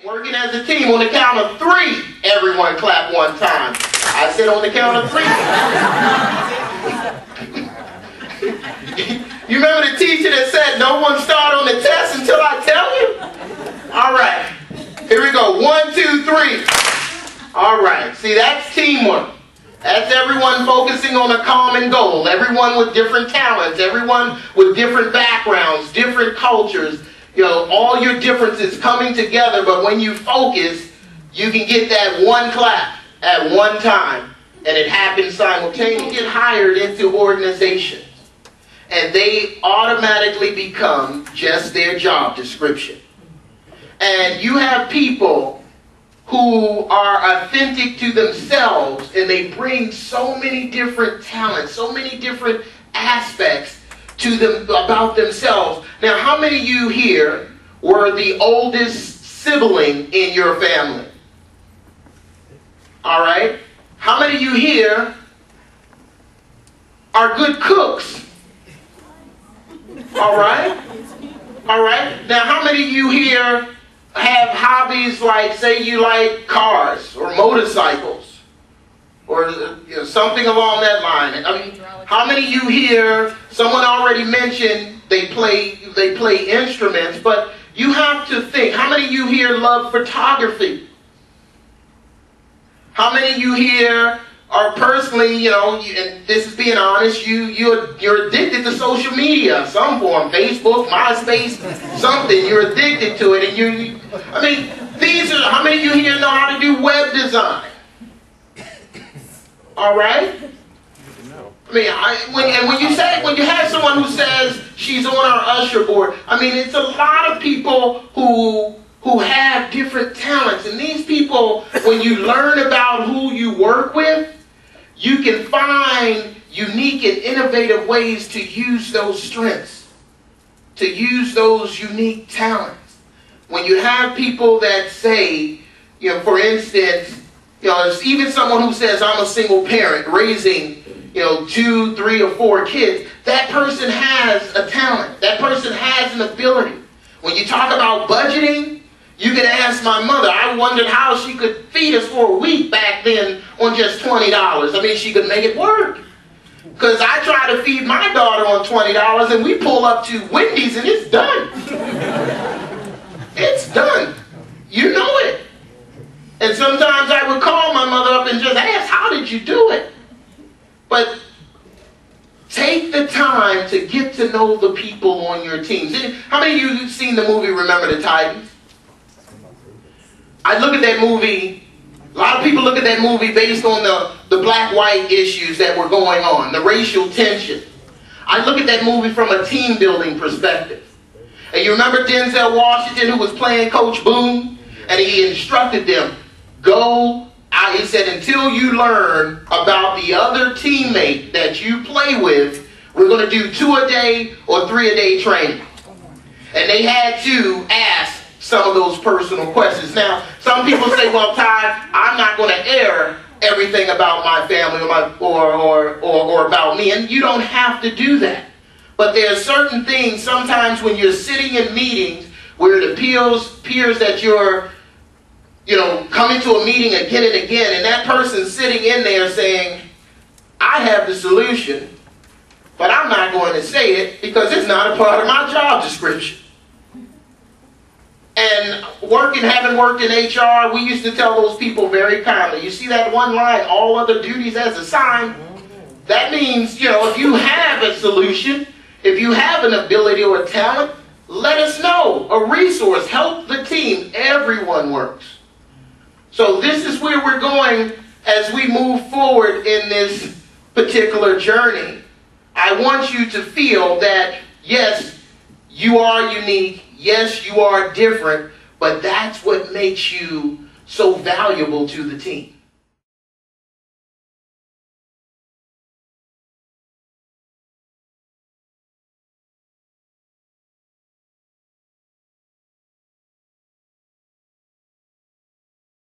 Working as a team, on the count of 3, everyone clap one time. I said on the count of 3. You remember the teacher that said no one start on the test until I tell you? All right, here we go. 1, 2, 3. All right, see, that's teamwork. That's everyone focusing on a common goal. Everyone with different talents, everyone with different backgrounds, different cultures. You know, all your differences coming together, but when you focus, you can get that one clap at one time, and it happens simultaneously. You get hired into organizations, and they automatically become just their job description. And you have people who are authentic to themselves, and they bring so many different talents, so many different aspects to them about themselves. Now, how many of you here were the oldest sibling in your family? All right. How many of you here are good cooks? All right. All right. Now, how many of you here have hobbies like, say you like cars or motorcycles or something along that line? I mean, how many of you here, someone already mentioned they play instruments, but you have to think, how many of you here love photography? How many of you here are personally, and this is being honest, you're addicted to social media, some form, Facebook, MySpace, something, you're addicted to it, and I mean, how many of you here know how to do web design? All right? I mean, when you have someone who says she's on our usher board, I mean, it's a lot of people who have different talents. And these people, when you learn about who you work with, you can find unique and innovative ways to use those strengths, to use those unique talents. When you have people that say, for instance, there's even someone who says, I'm a single parent raising 2, 3, or 4 kids, that person has a talent. That person has an ability. When you talk about budgeting, you can ask my mother. I wondered how she could feed us for a week back then on just $20. I mean, she could make it work. Because I try to feed my daughter on $20, and we pull up to Wendy's, and it's done. It's done. You know it. And sometimes I would call my mother up and just ask, how did you do it? But take the time to get to know the people on your teams. How many of you have seen the movie Remember the Titans? I look at that movie, a lot of people look at that movie based on the black-white issues that were going on, the racial tension. I look at that movie from a team building perspective. And you remember Denzel Washington, who was playing Coach Boone? And he instructed them, he said, until you learn about the other teammate that you play with, we're going to do 2 a day or 3 a day training. And they had to ask some of those personal questions. Now, some people say, well, Ty, I'm not going to air everything about my family or about me. And you don't have to do that. But there are certain things sometimes when you're sitting in meetings where it appears that you're coming to a meeting again and again, and that person's sitting in there saying, I have the solution, but I'm not going to say it because it's not a part of my job description. And having worked in HR, we used to tell those people very kindly, you see that one line, all other duties as assigned? That means, if you have a solution, if you have an ability or a talent, let us know. A resource, help the team. Everyone works. So this is where we're going as we move forward in this particular journey. I want you to feel that, yes, you are unique. Yes, you are different. But that's what makes you so valuable to the team.